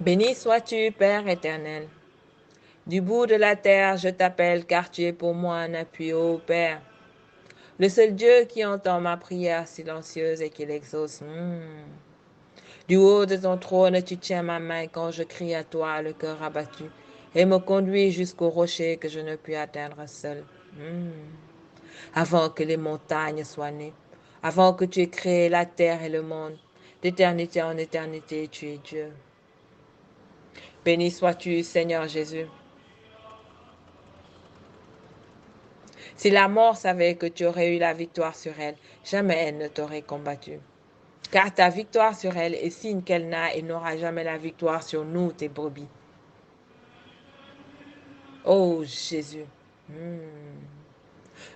Béni sois-tu, Père éternel. Du bout de la terre, je t'appelle, car tu es pour moi un appui, ô Père. Le seul Dieu qui entend ma prière silencieuse et qui l'exauce. Du haut de ton trône, tu tiens ma main quand je crie à toi, le cœur abattu, et me conduis jusqu'au rocher que je ne puis atteindre seul. Avant que les montagnes soient nées, avant que tu aies créé la terre et le monde, d'éternité en éternité, tu es Dieu. Béni sois-tu, Seigneur Jésus. Si la mort savait que tu aurais eu la victoire sur elle, jamais elle ne t'aurait combattu. Car ta victoire sur elle est signe qu'elle n'a et n'aura jamais la victoire sur nous, tes brebis. Oh Jésus.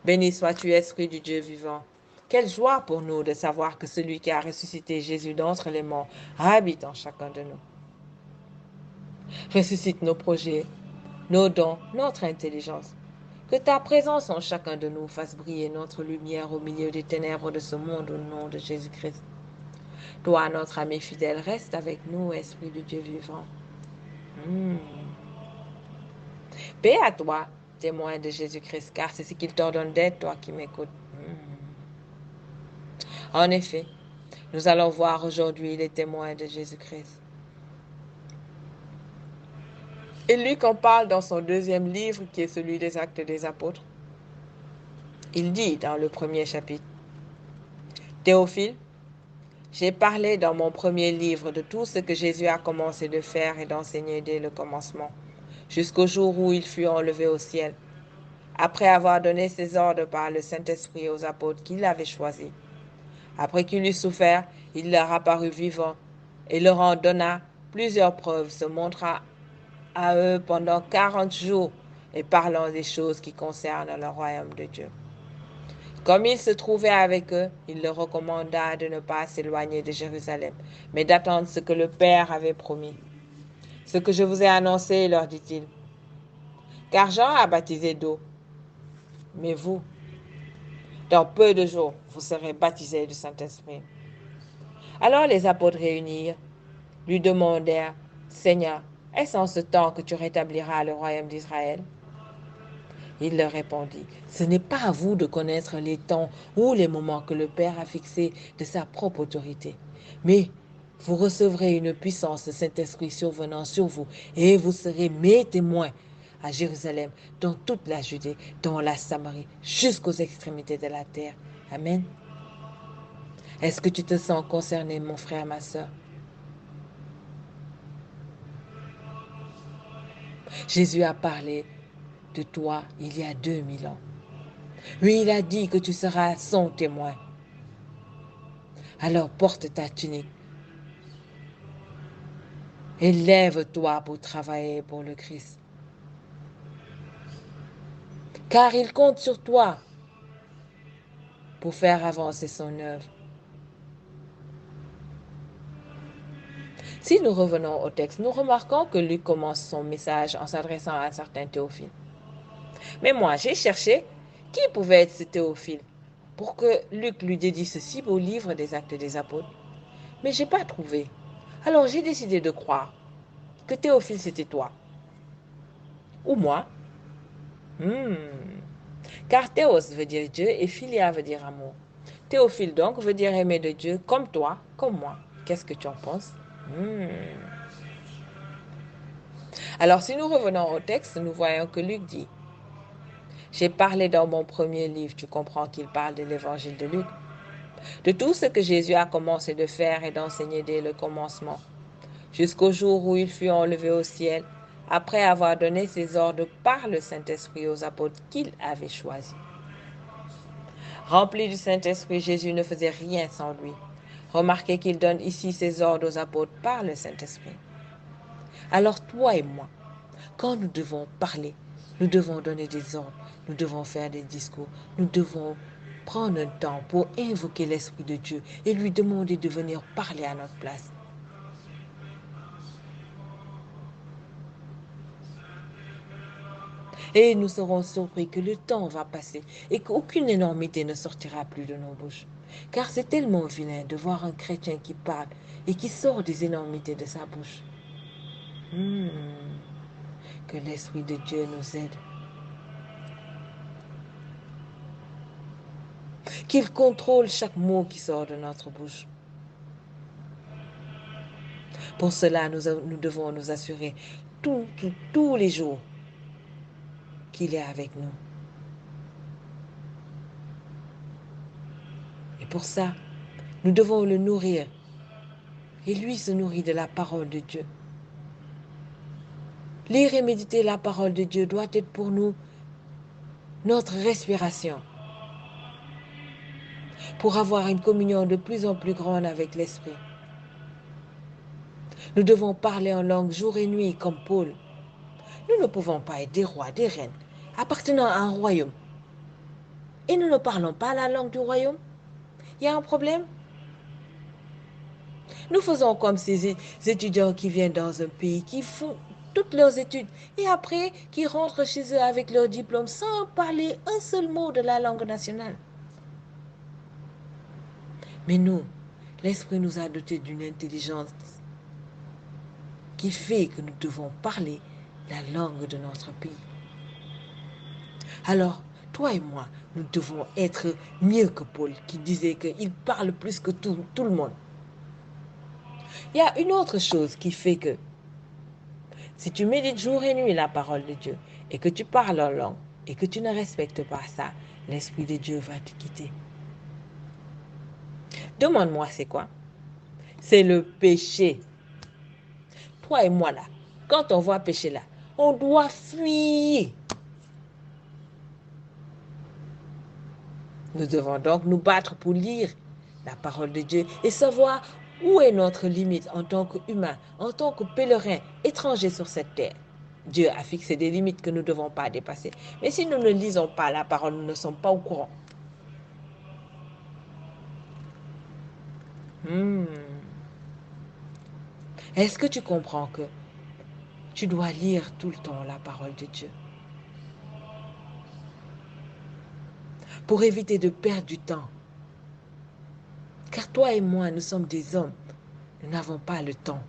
Béni sois-tu, Esprit du Dieu vivant. Quelle joie pour nous de savoir que celui qui a ressuscité Jésus d'entre les morts habite en chacun de nous. Ressuscite nos projets, nos dons, notre intelligence. Que ta présence en chacun de nous fasse briller notre lumière au milieu des ténèbres de ce monde au nom de Jésus-Christ. Toi, notre ami fidèle, reste avec nous, Esprit du Dieu vivant. Paix à toi, témoin de Jésus-Christ, car c'est ce qu'il t'ordonne d'être, toi qui m'écoutes. En effet, nous allons voir aujourd'hui les témoins de Jésus-Christ. Et Luc en parle dans son deuxième livre, qui est celui des Actes des Apôtres. Il dit dans le premier chapitre, Théophile, j'ai parlé dans mon premier livre de tout ce que Jésus a commencé de faire et d'enseigner dès le commencement, jusqu'au jour où il fut enlevé au ciel, après avoir donné ses ordres par le Saint-Esprit aux apôtres qu'il avait choisis. Après qu'il eut souffert, il leur apparut vivant et leur en donna plusieurs preuves, se montra à eux pendant 40 jours et parlant des choses qui concernent le royaume de Dieu. Comme il se trouvait avec eux, il leur recommanda de ne pas s'éloigner de Jérusalem, mais d'attendre ce que le Père avait promis. Ce que je vous ai annoncé, leur dit-il. Car Jean a baptisé d'eau, mais vous, dans peu de jours, vous serez baptisés du Saint-Esprit. Alors les apôtres réunirent, lui demandèrent, Seigneur, est-ce en ce temps que tu rétabliras le royaume d'Israël? Il leur répondit, ce n'est pas à vous de connaître les temps ou les moments que le Père a fixés de sa propre autorité, mais vous recevrez une puissance de Saint-Esprit survenant sur vous, et vous serez mes témoins à Jérusalem, dans toute la Judée, dans la Samarie, jusqu'aux extrémités de la terre. Amen. Est-ce que tu te sens concerné, mon frère, ma soeur? Jésus a parlé de toi il y a 2000 ans. Oui, il a dit que tu seras son témoin. Alors porte ta tunique et lève-toi pour travailler pour le Christ. Car il compte sur toi pour faire avancer son œuvre. Si nous revenons au texte, nous remarquons que Luc commence son message en s'adressant à un certain Théophile. Mais moi, j'ai cherché qui pouvait être ce Théophile pour que Luc lui dédie ce si beau livre des Actes des Apôtres. Mais je n'ai pas trouvé. Alors j'ai décidé de croire que Théophile c'était toi. Ou moi. Car Théos veut dire Dieu et Philia veut dire amour. Théophile donc veut dire aimer de Dieu comme toi, comme moi. Qu'est-ce que tu en penses? Alors si nous revenons au texte, nous voyons que Luc dit, j'ai parlé dans mon premier livre, tu comprends qu'il parle de l'évangile de Luc, de tout ce que Jésus a commencé de faire et d'enseigner dès le commencement, jusqu'au jour où il fut enlevé au ciel, après avoir donné ses ordres par le Saint-Esprit aux apôtres qu'il avait choisis. Rempli du Saint-Esprit, Jésus ne faisait rien sans lui. Remarquez qu'il donne ici ses ordres aux apôtres par le Saint-Esprit. Alors toi et moi, quand nous devons parler, nous devons donner des ordres, nous devons faire des discours, nous devons prendre un temps pour invoquer l'Esprit de Dieu et lui demander de venir parler à notre place. Et nous serons surpris que le temps va passer et qu'aucune énormité ne sortira plus de nos bouches. Car c'est tellement vilain de voir un chrétien qui parle et qui sort des énormités de sa bouche. Hmm. Que l'Esprit de Dieu nous aide. Qu'il contrôle chaque mot qui sort de notre bouche. Pour cela, nous devons nous assurer tous les jours qu'il est avec nous. Et pour ça, nous devons le nourrir. Et lui se nourrit de la parole de Dieu. Lire et méditer la parole de Dieu doit être pour nous notre respiration, pour avoir une communion de plus en plus grande avec l'Esprit. Nous devons parler en langue jour et nuit comme Paul. Nous ne pouvons pas être des rois, des reines, appartenant à un royaume. Et nous ne parlons pas la langue du royaume. Il y a un problème. Nous faisons comme ces étudiants qui viennent dans un pays, qui font toutes leurs études et après qui rentrent chez eux avec leur diplôme sans parler un seul mot de la langue nationale. Mais nous, l'Esprit nous a dotés d'une intelligence qui fait que nous devons parler la langue de notre pays. Alors, toi et moi, nous devons être mieux que Paul, qui disait qu'il parle plus que tout le monde. Il y a une autre chose qui fait que si tu médites jour et nuit la parole de Dieu et que tu parles en langue et que tu ne respectes pas ça, l'Esprit de Dieu va te quitter. Demande-moi c'est quoi? C'est le péché. Toi et moi là, quand on voit péché là, on doit fuir. Nous devons donc nous battre pour lire la parole de Dieu et savoir où est notre limite en tant qu'humain, en tant que pèlerin, étranger sur cette terre. Dieu a fixé des limites que nous ne devons pas dépasser. Mais si nous ne lisons pas la parole, nous ne sommes pas au courant. Est-ce que tu comprends que tu dois lire tout le temps la parole de Dieu pour éviter de perdre du temps? Car toi et moi, nous sommes des hommes. Nous n'avons pas le temps.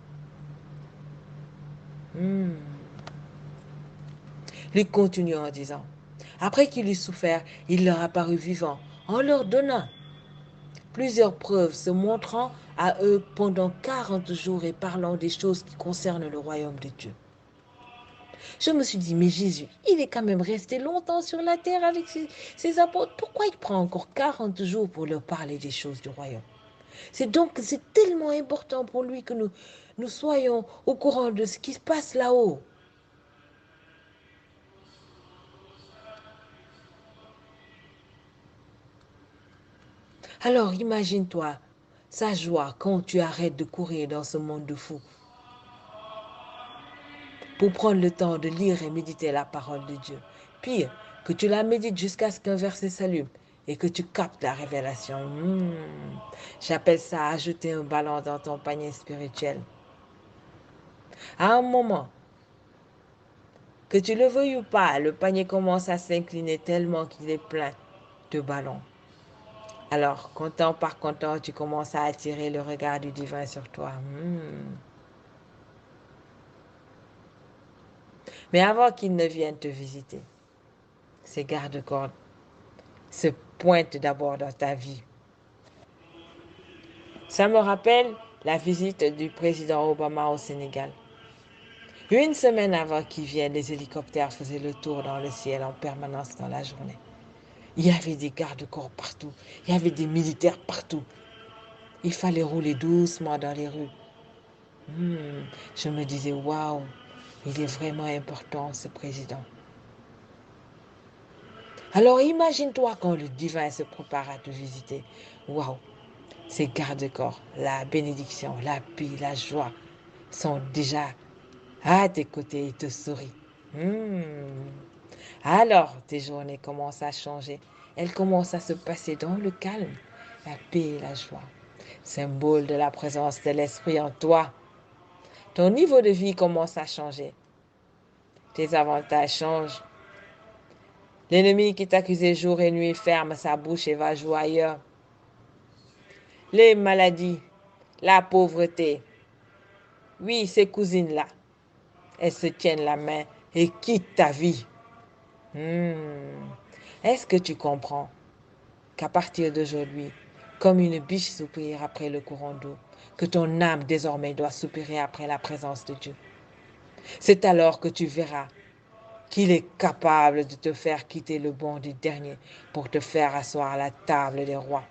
Lui continue en disant, après qu'il eut souffert, il leur apparut vivant, en leur donnant plusieurs preuves, se montrant à eux pendant 40 jours et parlant des choses qui concernent le royaume de Dieu. Je me suis dit, mais Jésus, il est quand même resté longtemps sur la terre avec ses apôtres. Pourquoi il prend encore 40 jours pour leur parler des choses du royaume? C'est tellement important pour lui que nous soyons au courant de ce qui se passe là-haut. Alors imagine-toi sa joie quand tu arrêtes de courir dans ce monde de fous pour prendre le temps de lire et méditer la parole de Dieu. Pire, que tu la médites jusqu'à ce qu'un verset s'allume et que tu captes la révélation. J'appelle ça ajouter un ballon dans ton panier spirituel. À un moment, que tu le veuilles ou pas, le panier commence à s'incliner tellement qu'il est plein de ballons. Alors, content par content, tu commences à attirer le regard du divin sur toi. Mais avant qu'il ne vienne te visiter, ces gardes-corps se pointent d'abord dans ta vie. Ça me rappelle la visite du président Obama au Sénégal. Une semaine avant qu'il vienne, les hélicoptères faisaient le tour dans le ciel en permanence dans la journée. Il y avait des gardes-corps partout. Il y avait des militaires partout. Il fallait rouler doucement dans les rues. Je me disais, waouh, il est vraiment important ce président. Alors imagine-toi quand le divin se prépare à te visiter. Waouh, ces gardes-corps, la bénédiction, la paix, la joie sont déjà à tes côtés et te sourient. Alors tes journées commencent à changer. Elles commencent à se passer dans le calme, la paix et la joie. Symbole de la présence de l'Esprit en toi. Ton niveau de vie commence à changer. Tes avantages changent. L'ennemi qui t'accusait jour et nuit ferme sa bouche et va jouer ailleurs. Les maladies, la pauvreté, oui, ces cousines-là, elles se tiennent la main et quittent ta vie. Est-ce que tu comprends qu'à partir d'aujourd'hui, comme une biche soupire après le courant d'eau, que ton âme désormais doit soupirer après la présence de Dieu? C'est alors que tu verras qu'il est capable de te faire quitter le banc du dernier pour te faire asseoir à la table des rois.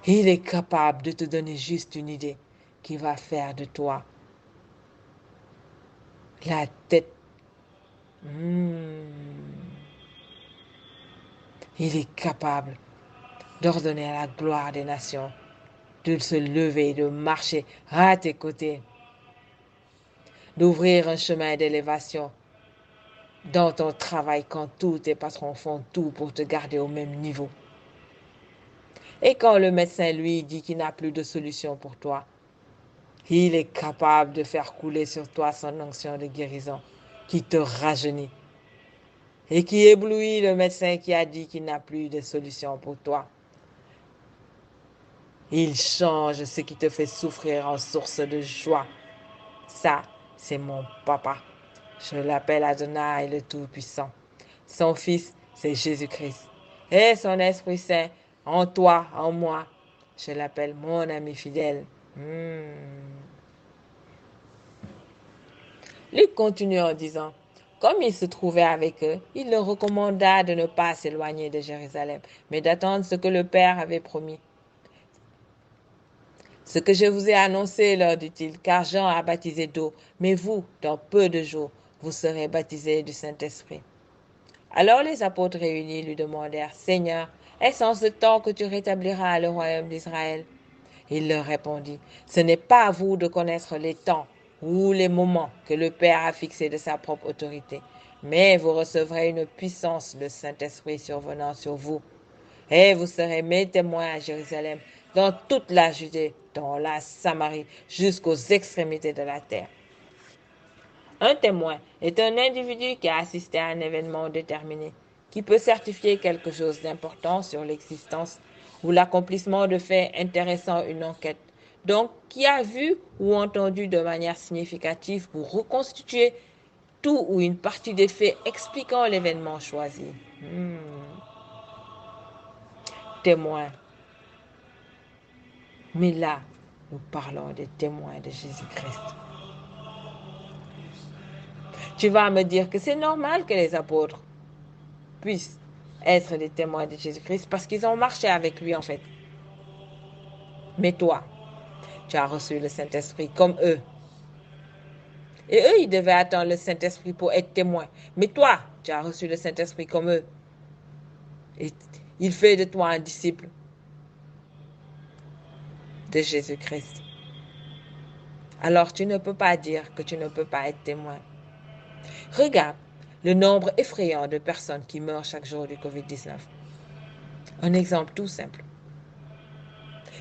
Il est capable de te donner juste une idée qui va faire de toi la tête. Il est capable d'ordonner à la gloire des nations de se lever, de marcher à tes côtés, d'ouvrir un chemin d'élévation dans ton travail quand tous tes patrons font tout pour te garder au même niveau. Et quand le médecin lui dit qu'il n'a plus de solution pour toi, il est capable de faire couler sur toi son onction de guérison qui te rajeunit et qui éblouit le médecin qui a dit qu'il n'a plus de solution pour toi. Il change ce qui te fait souffrir en source de joie. Ça, c'est mon papa. Je l'appelle Adonai le Tout-Puissant. Son fils, c'est Jésus-Christ. Et son Esprit Saint, en toi, en moi, je l'appelle mon ami fidèle. Luc continue en disant, comme il se trouvait avec eux, il leur recommanda de ne pas s'éloigner de Jérusalem, mais d'attendre ce que le Père avait promis. Ce que je vous ai annoncé, leur dit-il, car Jean a baptisé d'eau, mais vous, dans peu de jours, vous serez baptisés du Saint-Esprit. Alors les apôtres réunis lui demandèrent, Seigneur, est-ce en ce temps que tu rétabliras le royaume d'Israël? Il leur répondit, ce n'est pas à vous de connaître les temps ou les moments que le Père a fixés de sa propre autorité, mais vous recevrez une puissance, le Saint-Esprit survenant sur vous. Et vous serez mes témoins à Jérusalem, dans toute la Judée, dans la Samarie, jusqu'aux extrémités de la terre. Un témoin est un individu qui a assisté à un événement déterminé, qui peut certifier quelque chose d'important sur l'existence ou l'accomplissement de faits intéressant une enquête. Donc, qui a vu ou entendu de manière significative pour reconstituer tout ou une partie des faits expliquant l'événement choisi. Témoin. Mais là, nous parlons des témoins de Jésus-Christ. Tu vas me dire que c'est normal que les apôtres puissent être des témoins de Jésus-Christ parce qu'ils ont marché avec lui en fait. Mais toi, tu as reçu le Saint-Esprit comme eux. Et eux, ils devaient attendre le Saint-Esprit pour être témoins. Mais toi, tu as reçu le Saint-Esprit comme eux. Et il fait de toi un disciple de Jésus-Christ. Alors tu ne peux pas dire que tu ne peux pas être témoin. Regarde le nombre effrayant de personnes qui meurent chaque jour du COVID-19. Un exemple tout simple.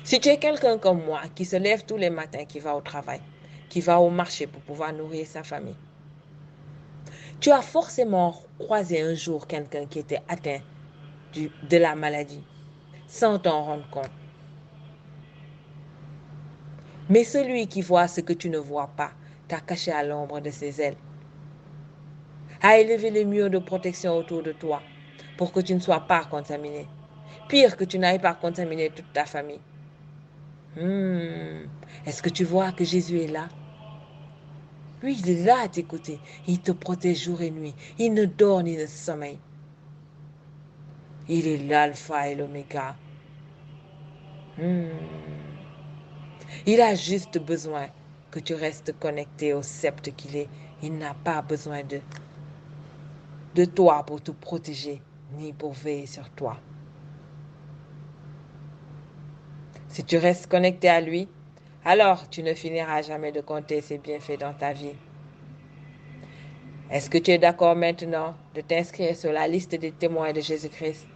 Si tu es quelqu'un comme moi qui se lève tous les matins, qui va au travail, qui va au marché pour pouvoir nourrir sa famille, tu as forcément croisé un jour quelqu'un qui était atteint de la maladie sans t'en rendre compte. Mais celui qui voit ce que tu ne vois pas t'a caché à l'ombre de ses ailes, a élevé les murs de protection autour de toi pour que tu ne sois pas contaminé. Pire que tu n'ailles pas contaminer toute ta famille. Est-ce que tu vois que Jésus est là? Lui, il est là à tes côtés. Il te protège jour et nuit. Il ne dort ni ne sommeille. Il est l'alpha et l'oméga. Il a juste besoin que tu restes connecté au sceptre qu'il est. Il n'a pas besoin de toi pour te protéger, ni pour veiller sur toi. Si tu restes connecté à lui, alors tu ne finiras jamais de compter ses bienfaits dans ta vie. Est-ce que tu es d'accord maintenant de t'inscrire sur la liste des témoins de Jésus-Christ?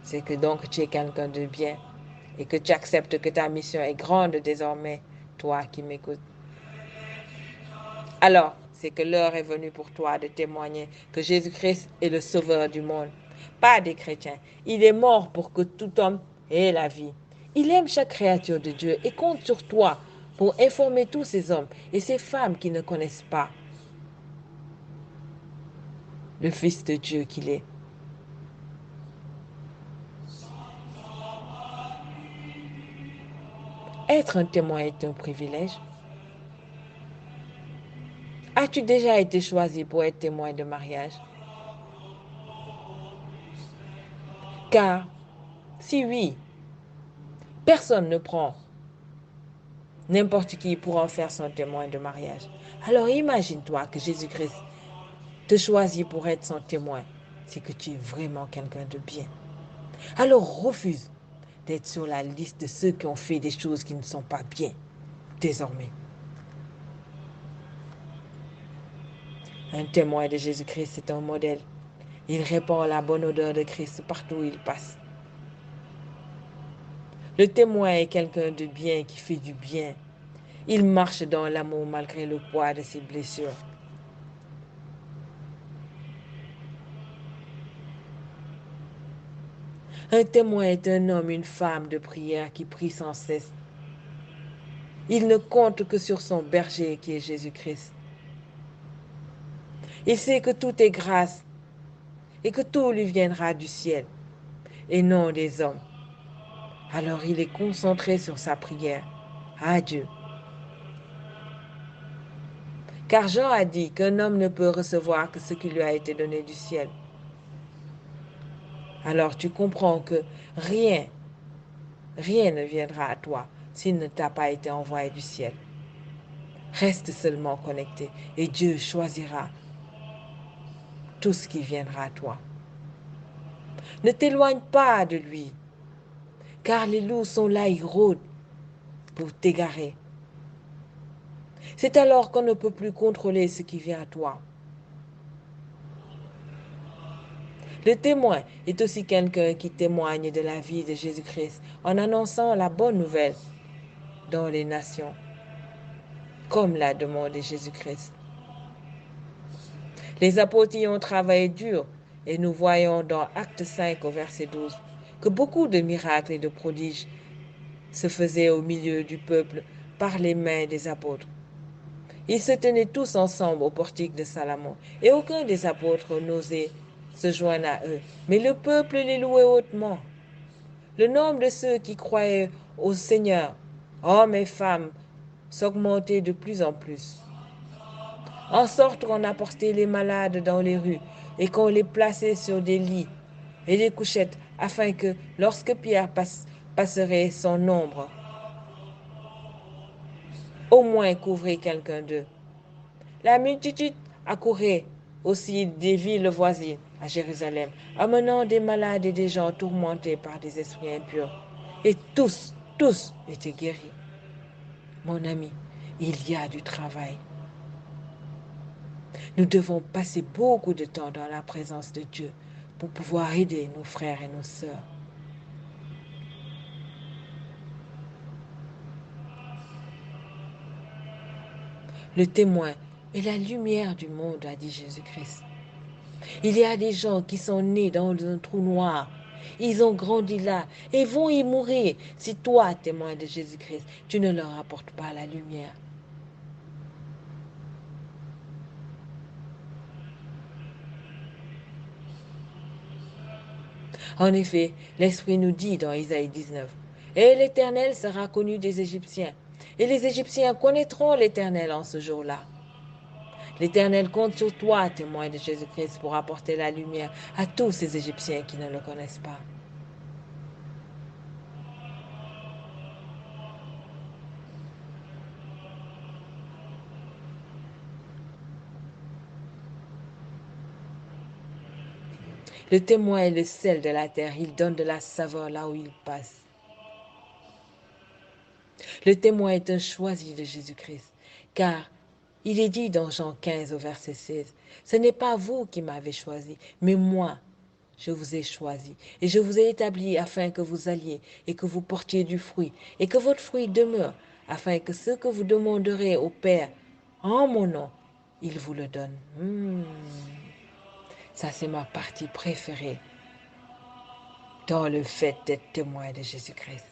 C'est que donc tu es quelqu'un de bien et que tu acceptes que ta mission est grande désormais, toi qui m'écoutes. Alors, c'est que l'heure est venue pour toi de témoigner que Jésus-Christ est le sauveur du monde, pas des chrétiens. Il est mort pour que tout homme ait la vie. Il aime chaque créature de Dieu et compte sur toi pour informer tous ces hommes et ces femmes qui ne connaissent pas le Fils de Dieu qu'il est. Être un témoin est un privilège. As-tu déjà été choisi pour être témoin de mariage? Car si oui, personne ne prend n'importe qui pour en faire son témoin de mariage. Alors imagine-toi que Jésus-Christ te choisit pour être son témoin. C'est que tu es vraiment quelqu'un de bien. Alors refuse d'être sur la liste de ceux qui ont fait des choses qui ne sont pas bien désormais. Un témoin de Jésus-Christ, c'est un modèle. Il répand la bonne odeur de Christ partout où il passe. Le témoin est quelqu'un de bien qui fait du bien. Il marche dans l'amour malgré le poids de ses blessures. Un témoin est un homme, une femme de prière qui prie sans cesse. Il ne compte que sur son berger qui est Jésus-Christ. Il sait que tout est grâce et que tout lui viendra du ciel et non des hommes. Alors il est concentré sur sa prière à Dieu. Car Jean a dit qu'un homme ne peut recevoir que ce qui lui a été donné du ciel. Alors tu comprends que rien, rien ne viendra à toi s'il ne t'a pas été envoyé du ciel. Reste seulement connecté et Dieu choisira tout ce qui viendra à toi. Ne t'éloigne pas de lui, car les loups sont là, ils rôdent pour t'égarer. C'est alors qu'on ne peut plus contrôler ce qui vient à toi. Le témoin est aussi quelqu'un qui témoigne de la vie de Jésus-Christ en annonçant la bonne nouvelle dans les nations, comme l'a demandé Jésus-Christ. Les apôtres y ont travaillé dur et nous voyons dans Acte 5 au verset 12 que beaucoup de miracles et de prodiges se faisaient au milieu du peuple par les mains des apôtres. Ils se tenaient tous ensemble au portique de Salomon et aucun des apôtres n'osait se joindre à eux, mais le peuple les louait hautement. Le nombre de ceux qui croyaient au Seigneur, hommes et femmes, s'augmentait de plus en plus. En sorte qu'on apportait les malades dans les rues et qu'on les plaçait sur des lits et des couchettes afin que, lorsque Pierre passerait son ombre, au moins couvrait quelqu'un d'eux. La multitude accourait aussi des villes voisines à Jérusalem, amenant des malades et des gens tourmentés par des esprits impurs. Et tous étaient guéris. Mon ami, il y a du travail. Nous devons passer beaucoup de temps dans la présence de Dieu pour pouvoir aider nos frères et nos sœurs. Le témoin est la lumière du monde, a dit Jésus-Christ. Il y a des gens qui sont nés dans un trou noir. Ils ont grandi là et vont y mourir si toi, témoin de Jésus-Christ, tu ne leur apportes pas la lumière. En effet, l'Esprit nous dit dans Isaïe 19, et l'Éternel sera connu des Égyptiens, et les Égyptiens connaîtront l'Éternel en ce jour-là. L'Éternel compte sur toi, témoin de Jésus-Christ, pour apporter la lumière à tous ces Égyptiens qui ne le connaissent pas. Le témoin est le sel de la terre, il donne de la saveur là où il passe. Le témoin est un choisi de Jésus-Christ, car il est dit dans Jean 15 au verset 16, ce n'est pas vous qui m'avez choisi, mais moi, je vous ai choisi et je vous ai établi afin que vous alliez et que vous portiez du fruit et que votre fruit demeure, afin que ce que vous demanderez au Père en mon nom, il vous le donne. Ça, c'est ma partie préférée dans le fait d'être témoin de Jésus-Christ.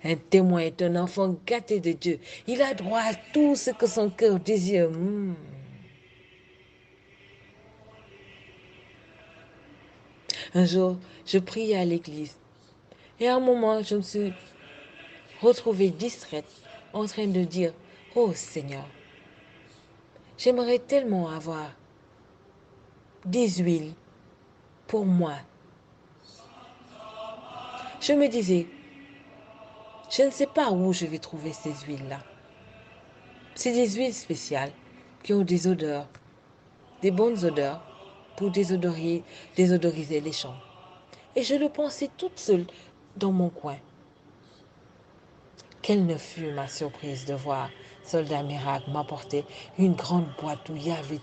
Un témoin est un enfant gâté de Dieu. Il a droit à tout ce que son cœur désire. Un jour, je priais à l'église. Et à un moment, je me suis retrouvée distraite, en train de dire, oh Seigneur, j'aimerais tellement avoir des huiles pour moi. Je me disais, je ne sais pas où je vais trouver ces huiles-là. C'est des huiles spéciales qui ont des odeurs, des bonnes odeurs pour désodoriser les champs. Et je le pensais toute seule dans mon coin. Quelle ne fut ma surprise de voir Soldat Miracle m'apporter une grande boîte où il y avait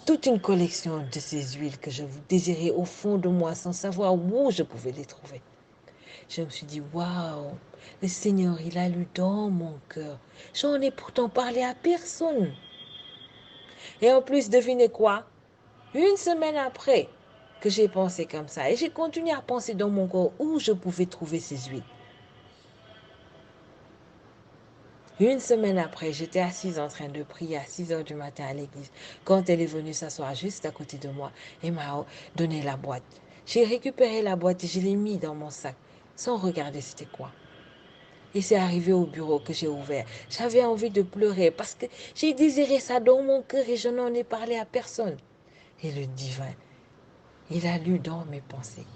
toute une collection de ces huiles que je désirais au fond de moi sans savoir où je pouvais les trouver. Je me suis dit, waouh, le Seigneur, il a lu dans mon cœur. J'en ai pourtant parlé à personne. Et en plus, devinez quoi? Une semaine après que j'ai pensé comme ça, et j'ai continué à penser dans mon corps où je pouvais trouver ces huiles. Une semaine après, j'étais assise en train de prier à 6 heures du matin à l'église, quand elle est venue s'asseoir juste à côté de moi et m'a donné la boîte. J'ai récupéré la boîte et je l'ai mis dans mon sac, sans regarder c'était quoi. Et c'est arrivé au bureau que j'ai ouvert. J'avais envie de pleurer parce que j'ai désiré ça dans mon cœur et je n'en ai parlé à personne. Et le divin, il a lu dans mes pensées.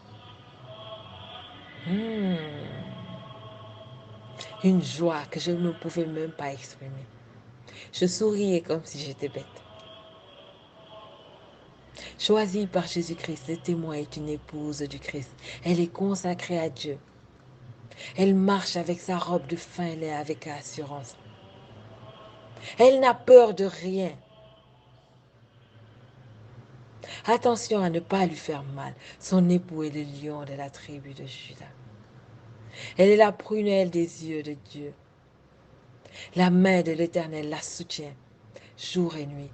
Une joie que je ne pouvais même pas exprimer. Je souriais comme si j'étais bête. Choisie par Jésus-Christ, le témoin est une épouse du Christ. Elle est consacrée à Dieu. Elle marche avec sa robe de fin lait avec assurance. Elle n'a peur de rien. Attention à ne pas lui faire mal. Son époux est le lion de la tribu de Juda. Elle est la prunelle des yeux de Dieu. La main de l'Éternel la soutient jour et nuit.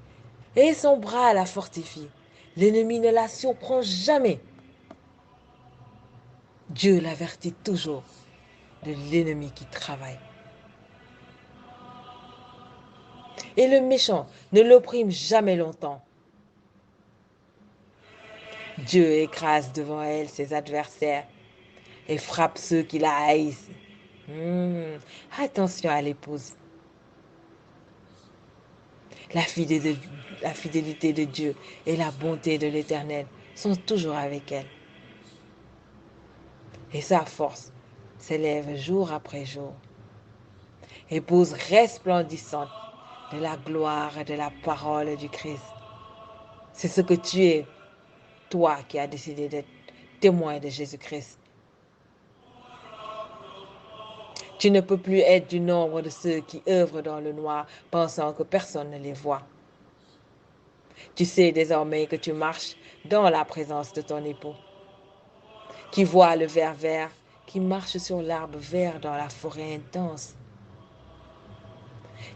Et son bras la fortifie. L'ennemi ne la surprend jamais. Dieu l'avertit toujours de l'ennemi qui travaille. Et le méchant ne l'opprime jamais longtemps. Dieu écrase devant elle ses adversaires et frappe ceux qui la haïssent. Attention à l'épouse. La fidélité de Dieu et la bonté de l'Éternel sont toujours avec elle. Et sa force s'élève jour après jour. Épouse resplendissante de la gloire et de la parole du Christ. C'est ce que tu es, toi qui as décidé d'être témoin de Jésus-Christ. Tu ne peux plus être du nombre de ceux qui œuvrent dans le noir, pensant que personne ne les voit. Tu sais désormais que tu marches dans la présence de ton époux, qui voit le ver vert, qui marche sur l'arbre vert dans la forêt intense.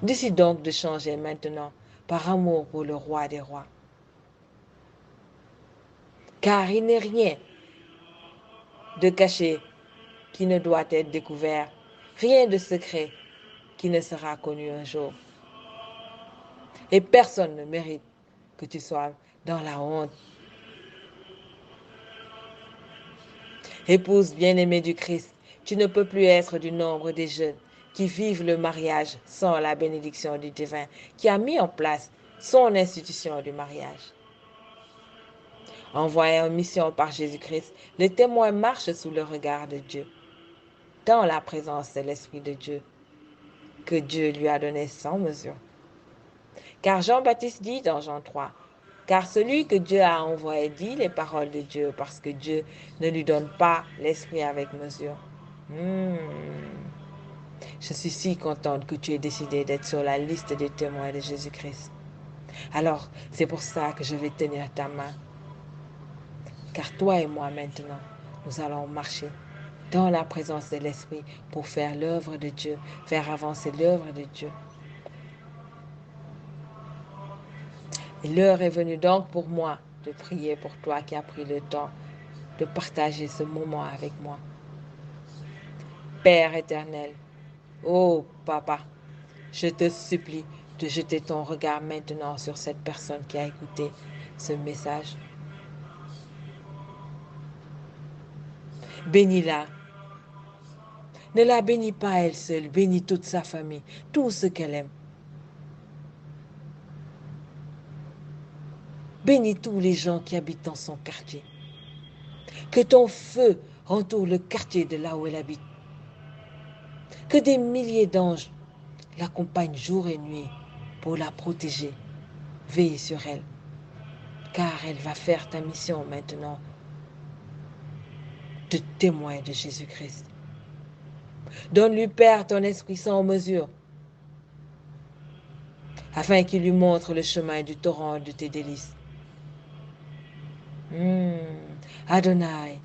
Décide donc de changer maintenant, par amour pour le roi des rois. Car il n'est rien de caché qui ne doit être découvert, rien de secret qui ne sera connu un jour. Et personne ne mérite que tu sois dans la honte. Épouse bien-aimée du Christ, tu ne peux plus être du nombre des jeunes qui vivent le mariage sans la bénédiction du divin, qui a mis en place son institution du mariage. Envoyé en mission par Jésus-Christ, le témoin marche sous le regard de Dieu, dans la présence de l'Esprit de Dieu, que Dieu lui a donné sans mesure. Car Jean-Baptiste dit dans Jean 3, car celui que Dieu a envoyé dit les paroles de Dieu, parce que Dieu ne lui donne pas l'Esprit avec mesure. Je suis si contente que tu aies décidé d'être sur la liste des témoins de Jésus-Christ. Alors, c'est pour ça que je vais tenir ta main. Car toi et moi maintenant, nous allons marcher dans la présence de l'Esprit pour faire l'œuvre de Dieu, faire avancer l'œuvre de Dieu. Et l'heure est venue donc pour moi de prier pour toi qui as pris le temps de partager ce moment avec moi. Père éternel, oh Papa, je te supplie de jeter ton regard maintenant sur cette personne qui a écouté ce message. Bénis-la. Ne la bénis pas elle seule, bénis toute sa famille, tout ce qu'elle aime. Bénis tous les gens qui habitent dans son quartier. Que ton feu entoure le quartier de là où elle habite. Que des milliers d'anges l'accompagnent jour et nuit pour la protéger. Veille sur elle, car elle va faire ta mission maintenant de témoin de Jésus-Christ. Donne-lui, Père, ton Esprit sans mesure, afin qu'il lui montre le chemin du torrent de tes délices. Adonai,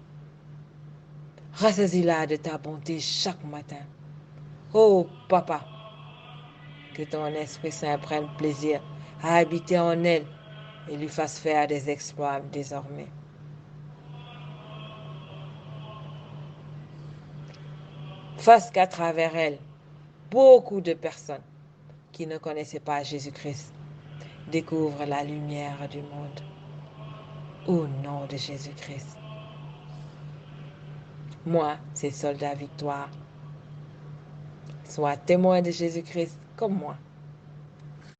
rassasie-la de ta bonté chaque matin. Oh, Papa, que ton Esprit Saint prenne plaisir à habiter en elle et lui fasse faire des exploits désormais. Fasse qu'à travers elle, beaucoup de personnes qui ne connaissaient pas Jésus-Christ découvrent la lumière du monde. Au nom de Jésus-Christ. Moi, c'est Soldat Victoire. Sois témoin de Jésus-Christ comme moi.